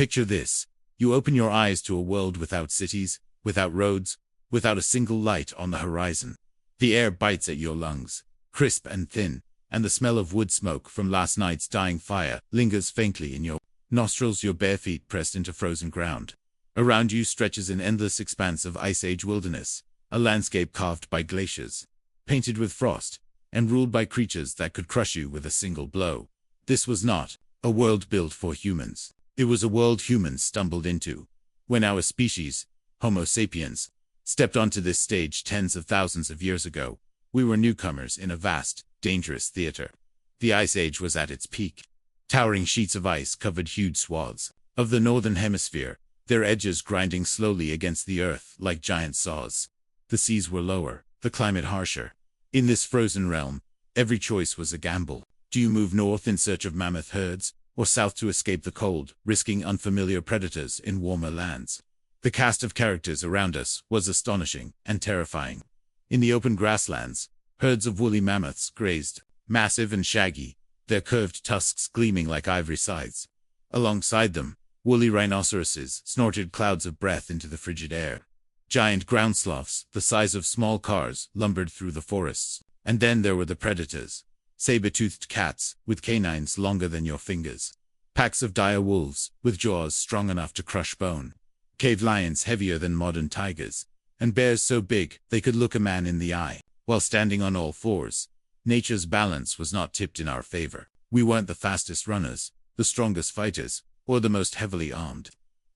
Picture this. You open your eyes to a world without cities, without roads, without a single light on the horizon. The air bites at your lungs, crisp and thin, and the smell of wood smoke from last night's dying fire lingers faintly in your nostrils, your bare feet pressed into frozen ground. Around you stretches an endless expanse of Ice Age wilderness, a landscape carved by glaciers, painted with frost, and ruled by creatures that could crush you with a single blow. This was not a world built for humans. It was a world humans stumbled into. When our species, Homo sapiens, stepped onto this stage tens of thousands of years ago, we were newcomers in a vast, dangerous theater. The Ice Age was at its peak. Towering sheets of ice covered huge swaths of the northern hemisphere, their edges grinding slowly against the earth like giant saws. The seas were lower, the climate harsher. In this frozen realm, every choice was a gamble. Do you move north in search of mammoth herds, or south to escape the cold, risking unfamiliar predators in warmer lands? The cast of characters around us was astonishing and terrifying. In the open grasslands, herds of woolly mammoths grazed, massive and shaggy, their curved tusks gleaming like ivory scythes. Alongside them, woolly rhinoceroses snorted clouds of breath into the frigid air. Giant ground sloths, the size of small cars, lumbered through the forests. And then there were the predators. Saber-toothed cats, with canines longer than your fingers. Packs of dire wolves, with jaws strong enough to crush bone. Cave lions heavier than modern tigers. And bears so big, they could look a man in the eye, while standing on all fours. Nature's balance was not tipped in our favor. We weren't the fastest runners, the strongest fighters, or the most heavily armed.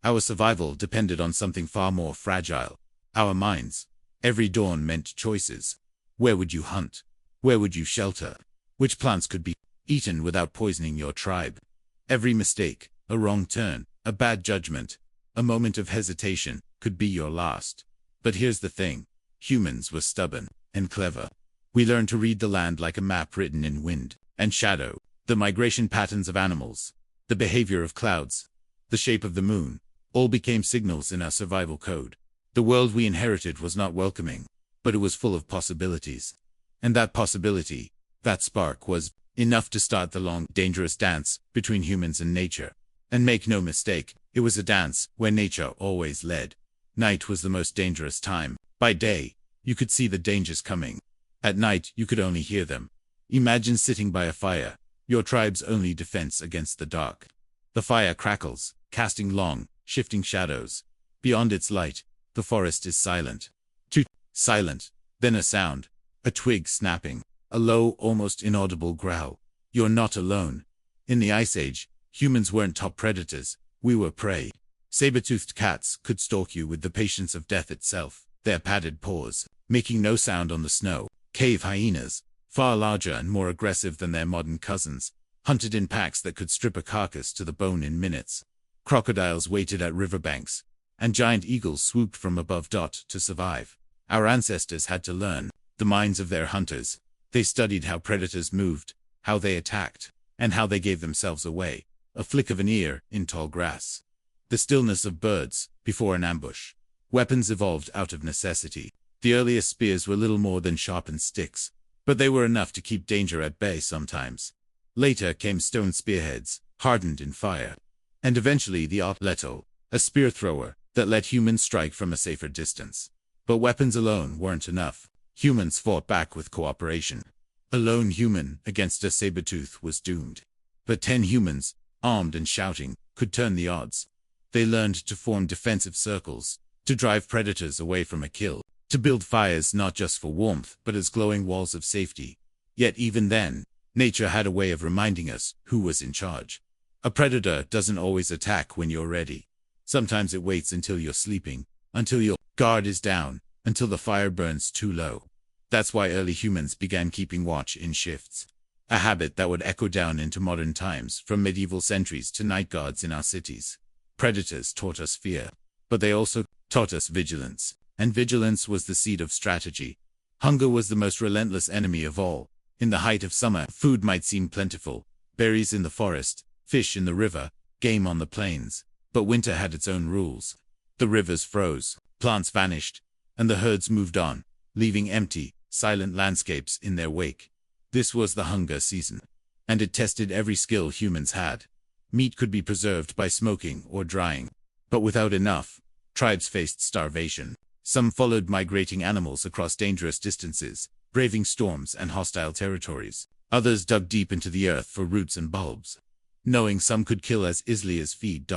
Our survival depended on something far more fragile. Our minds. Every dawn meant choices. Where would you hunt? Where would you shelter? Which plants could be eaten without poisoning your tribe? Every mistake, a wrong turn, a bad judgment, a moment of hesitation, could be your last. But here's the thing. Humans were stubborn and clever. We learned to read the land like a map written in wind and shadow, the migration patterns of animals, the behavior of clouds, the shape of the moon, all became signals in our survival code. The world we inherited was not welcoming, but it was full of possibilities. And that possibility, that spark, was enough to start the long, dangerous dance between humans and nature. And make no mistake, it was a dance where nature always led. Night was the most dangerous time. By day, you could see the dangers coming. At night, you could only hear them. Imagine sitting by a fire, your tribe's only defense against the dark. The fire crackles, casting long, shifting shadows. Beyond its light, the forest is silent. Too silent. Then a sound. A twig snapping. A low, almost inaudible growl. You're not alone. In the Ice Age, humans weren't top predators. We were prey. Saber-toothed cats could stalk you with the patience of death itself, their padded paws, making no sound on the snow. Cave hyenas, far larger and more aggressive than their modern cousins, hunted in packs that could strip a carcass to the bone in minutes. Crocodiles waited at riverbanks, and giant eagles swooped from above to survive. Our ancestors had to learn the minds of their hunters. They studied how predators moved, how they attacked, and how they gave themselves away. A flick of an ear in tall grass. The stillness of birds before an ambush. Weapons evolved out of necessity. The earliest spears were little more than sharpened sticks, but they were enough to keep danger at bay sometimes. Later came stone spearheads, hardened in fire. And eventually the outlet, a spear thrower that let humans strike from a safer distance. But weapons alone weren't enough. Humans fought back with cooperation. A lone human against a saber-tooth was doomed. But 10 humans, armed and shouting, could turn the odds. They learned to form defensive circles, to drive predators away from a kill, to build fires not just for warmth but as glowing walls of safety. Yet even then, nature had a way of reminding us who was in charge. A predator doesn't always attack when you're ready. Sometimes it waits until you're sleeping, until your guard is down, until the fire burns too low. That's why early humans began keeping watch in shifts. A habit that would echo down into modern times, from medieval sentries to night guards in our cities. Predators taught us fear, but they also taught us vigilance. And vigilance was the seed of strategy. Hunger was the most relentless enemy of all. In the height of summer, food might seem plentiful. Berries in the forest, fish in the river, game on the plains. But winter had its own rules. The rivers froze, plants vanished, and the herds moved on, leaving empty, silent landscapes in their wake. This was the hunger season, and it tested every skill humans had. Meat could be preserved by smoking or drying. But without enough, tribes faced starvation. Some followed migrating animals across dangerous distances, braving storms and hostile territories. Others dug deep into the earth for roots and bulbs, knowing some could kill as easily as feed.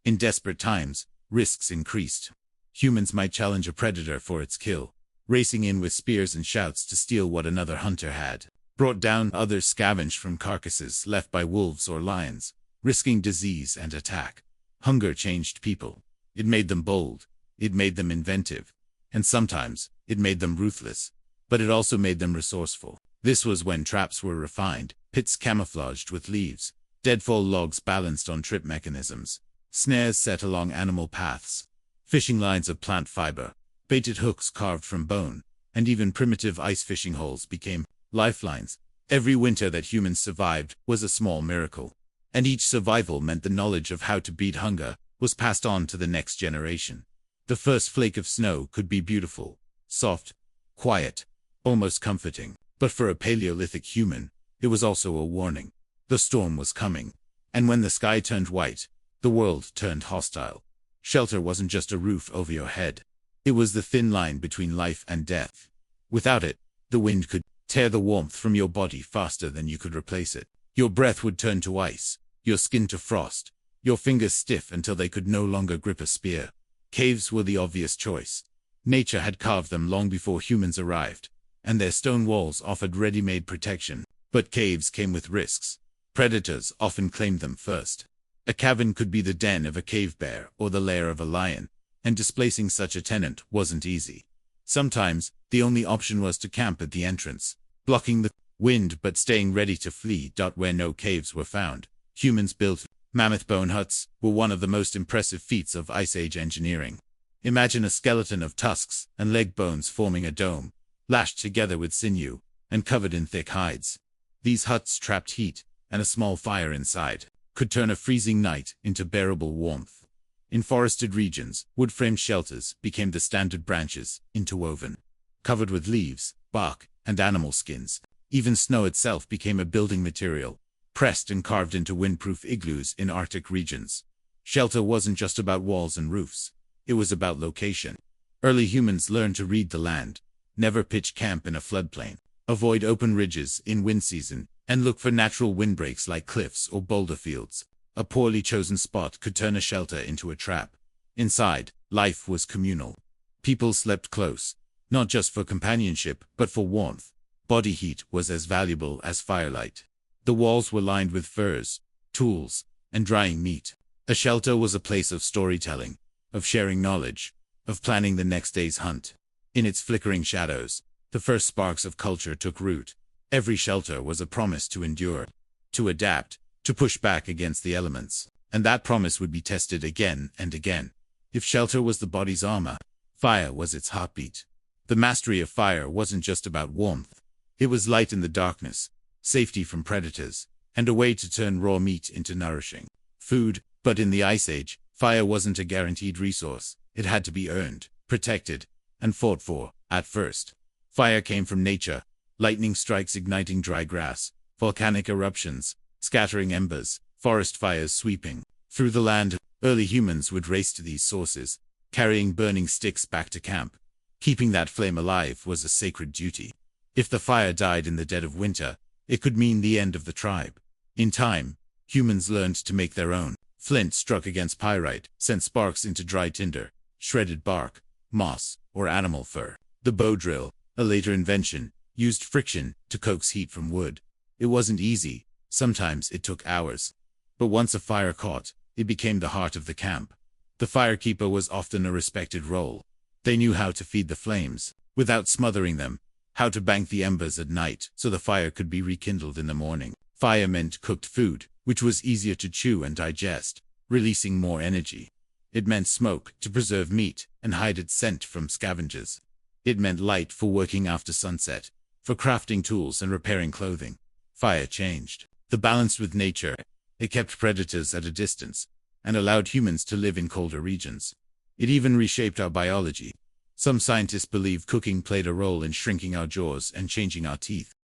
In desperate times, risks increased. Humans might challenge a predator for its kill, racing in with spears and shouts to steal what another hunter had brought down. Others scavenged from carcasses left by wolves or lions, risking disease and attack. Hunger changed people. It made them bold, it made them inventive, and sometimes it made them ruthless. But it also made them resourceful. This was when traps were refined, pits camouflaged with leaves, deadfall logs balanced on trip mechanisms, snares set along animal paths, fishing lines of plant fiber, baited hooks carved from bone, and even primitive ice fishing holes became lifelines. Every winter that humans survived was a small miracle, and each survival meant the knowledge of how to beat hunger was passed on to the next generation. The first flake of snow could be beautiful, soft, quiet, almost comforting. But for a Paleolithic human, it was also a warning. The storm was coming, and when the sky turned white, the world turned hostile. Shelter wasn't just a roof over your head. It was the thin line between life and death. Without it, the wind could tear the warmth from your body faster than you could replace it. Your breath would turn to ice, your skin to frost, your fingers stiff until they could no longer grip a spear. Caves were the obvious choice. Nature had carved them long before humans arrived, and their stone walls offered ready-made protection. But caves came with risks. Predators often claimed them first. A cavern could be the den of a cave bear or the lair of a lion, and displacing such a tenant wasn't easy. Sometimes, the only option was to camp at the entrance, blocking the wind but staying ready to flee. Where no caves were found, humans built mammoth-bone huts were one of the most impressive feats of Ice Age engineering. Imagine a skeleton of tusks and leg bones forming a dome, lashed together with sinew, and covered in thick hides. These huts trapped heat, and a small fire inside could turn a freezing night into bearable warmth. In forested regions, wood-framed shelters became the standard, branches interwoven, covered with leaves, bark, and animal skins. Even snow itself became a building material, pressed and carved into windproof igloos in Arctic regions. Shelter wasn't just about walls and roofs. It was about location. Early humans learned to read the land. Never pitch camp in a floodplain. Avoid open ridges in wind season, and look for natural windbreaks like cliffs or boulder fields. A poorly chosen spot could turn a shelter into a trap. Inside, life was communal. People slept close, not just for companionship, but for warmth. Body heat was as valuable as firelight. The walls were lined with furs, tools, and drying meat. A shelter was a place of storytelling, of sharing knowledge, of planning the next day's hunt. In its flickering shadows, the first sparks of culture took root. Every shelter was a promise to endure, to adapt, to push back against the elements. And that promise would be tested again and again. If shelter was the body's armor, fire was its heartbeat. The mastery of fire wasn't just about warmth. It was light in the darkness, safety from predators, and a way to turn raw meat into nourishing food. But in the Ice Age, fire wasn't a guaranteed resource. It had to be earned, protected, and fought for. At first, fire came from nature, lightning strikes igniting dry grass, volcanic eruptions, scattering embers, forest fires sweeping through the land. Early humans would race to these sources, carrying burning sticks back to camp. Keeping that flame alive was a sacred duty. If the fire died in the dead of winter, it could mean the end of the tribe. In time, humans learned to make their own. Flint struck against pyrite sent sparks into dry tinder, shredded bark, moss, or animal fur. The bow drill, a later invention, used friction to coax heat from wood. It wasn't easy. Sometimes it took hours. But once a fire caught, it became the heart of the camp. The firekeeper was often a respected role. They knew how to feed the flames without smothering them, how to bank the embers at night so the fire could be rekindled in the morning. Fire meant cooked food, which was easier to chew and digest, releasing more energy. It meant smoke to preserve meat and hide its scent from scavengers. It meant light for working after sunset, for crafting tools and repairing clothing. Fire changed the balance with nature. It kept predators at a distance and allowed humans to live in colder regions. It even reshaped our biology. Some scientists believe cooking played a role in shrinking our jaws and changing our teeth.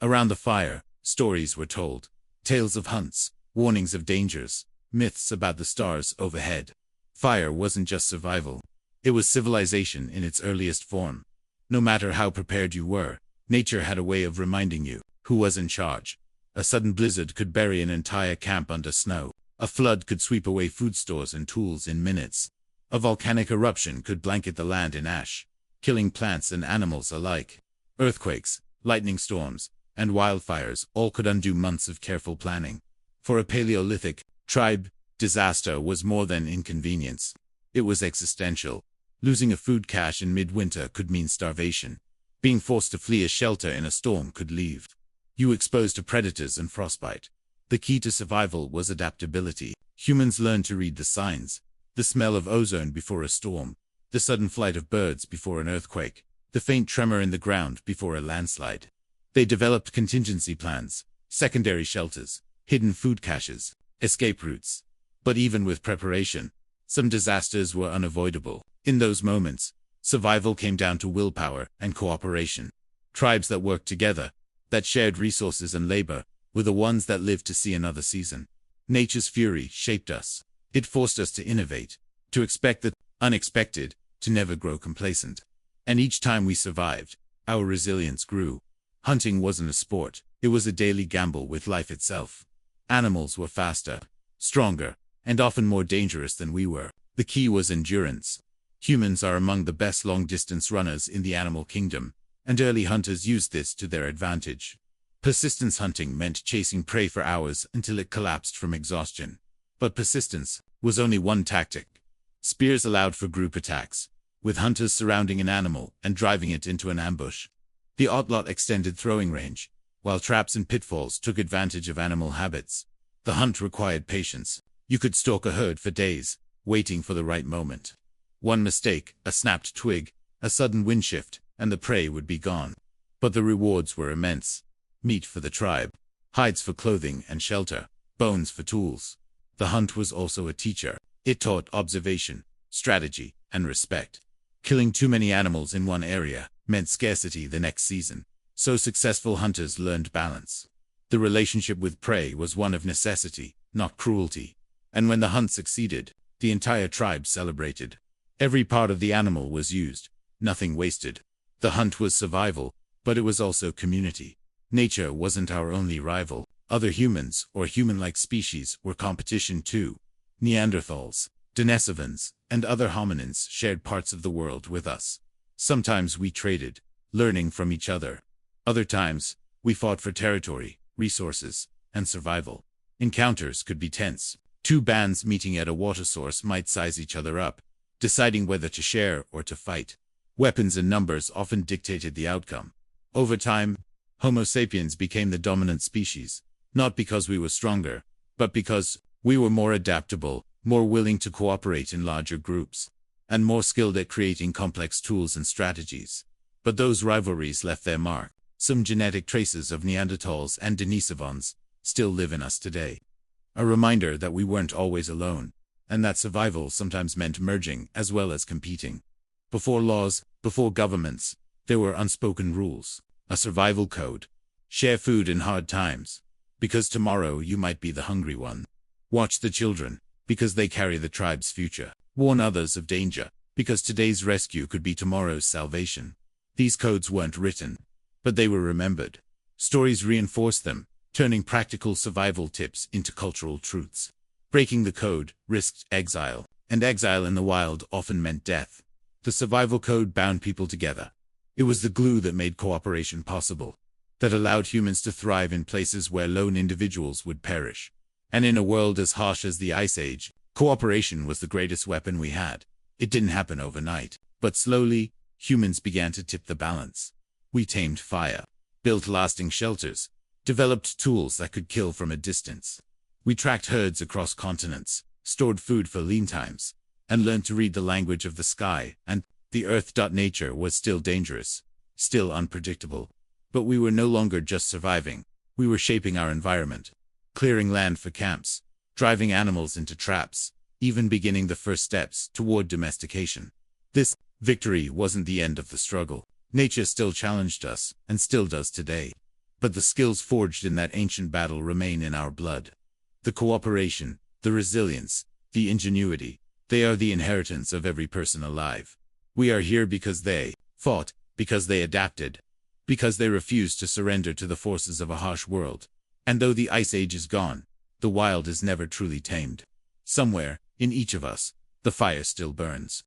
Around the fire, stories were told. Tales of hunts, warnings of dangers, myths about the stars overhead. Fire wasn't just survival. It was civilization in its earliest form. No matter how prepared you were, nature had a way of reminding you who was in charge. A sudden blizzard could bury an entire camp under snow. A flood could sweep away food stores and tools in minutes. A volcanic eruption could blanket the land in ash, killing plants and animals alike. Earthquakes, lightning storms, and wildfires all could undo months of careful planning. For a Paleolithic tribe, disaster was more than inconvenience. It was existential. Losing a food cache in midwinter could mean starvation. Being forced to flee a shelter in a storm could leave you exposed to predators and frostbite. The key to survival was adaptability. Humans learned to read the signs. The smell of ozone before a storm. The sudden flight of birds before an earthquake. The faint tremor in the ground before a landslide. They developed contingency plans, secondary shelters, hidden food caches, escape routes. But even with preparation, some disasters were unavoidable. In those moments, survival came down to willpower and cooperation. Tribes that worked together, that shared resources and labor, were the ones that lived to see another season. Nature's fury shaped us. It forced us to innovate, to expect the unexpected, to never grow complacent. And each time we survived, our resilience grew. Hunting wasn't a sport, it was a daily gamble with life itself. Animals were faster, stronger, and often more dangerous than we were. The key was endurance. Humans are among the best long-distance runners in the animal kingdom, and early hunters used this to their advantage. Persistence hunting meant chasing prey for hours until it collapsed from exhaustion. But persistence was only one tactic. Spears allowed for group attacks, with hunters surrounding an animal and driving it into an ambush. The outlast extended throwing range, while traps and pitfalls took advantage of animal habits. The hunt required patience. You could stalk a herd for days, waiting for the right moment. One mistake, a snapped twig, a sudden wind shift, and the prey would be gone. But the rewards were immense. Meat for the tribe, hides for clothing and shelter, bones for tools. The hunt was also a teacher. It taught observation, strategy, and respect. Killing too many animals in one area meant scarcity the next season. So successful hunters learned balance. The relationship with prey was one of necessity, not cruelty. And when the hunt succeeded, the entire tribe celebrated. Every part of the animal was used, nothing wasted. The hunt was survival, but it was also community. Nature wasn't our only rival. Other humans, or human-like species, were competition too. Neanderthals, Denisovans, and other hominins shared parts of the world with us. Sometimes we traded, learning from each other. Other times, we fought for territory, resources, and survival. Encounters could be tense. Two bands meeting at a water source might size each other up, deciding whether to share or to fight. Weapons and numbers often dictated the outcome. Over time, Homo sapiens became the dominant species, not because we were stronger, but because we were more adaptable, more willing to cooperate in larger groups, and more skilled at creating complex tools and strategies. But those rivalries left their mark. Some genetic traces of Neanderthals and Denisovans still live in us today. A reminder that we weren't always alone, and that survival sometimes meant merging as well as competing. Before laws, before governments, there were unspoken rules. A survival code. Share food in hard times, because tomorrow you might be the hungry one. Watch the children, because they carry the tribe's future. Warn others of danger, because today's rescue could be tomorrow's salvation. These codes weren't written, but they were remembered. Stories reinforced them, turning practical survival tips into cultural truths. Breaking the code risked exile, and exile in the wild often meant death. The survival code bound people together. It was the glue that made cooperation possible, that allowed humans to thrive in places where lone individuals would perish. And in a world as harsh as the Ice Age, cooperation was the greatest weapon we had. It didn't happen overnight, but slowly, humans began to tip the balance. We tamed fire, built lasting shelters, developed tools that could kill from a distance. We tracked herds across continents, stored food for lean times, and learned to read the language of the sky and the earth. Nature was still dangerous, still unpredictable, but we were no longer just surviving. We were shaping our environment, clearing land for camps, driving animals into traps, even beginning the first steps toward domestication. This victory wasn't the end of the struggle. Nature still challenged us, and still does today. But the skills forged in that ancient battle remain in our blood. The cooperation, the resilience, the ingenuity, they are the inheritance of every person alive. We are here because they fought, because they adapted, because they refused to surrender to the forces of a harsh world. And though the Ice Age is gone, the wild is never truly tamed. Somewhere, in each of us, the fire still burns.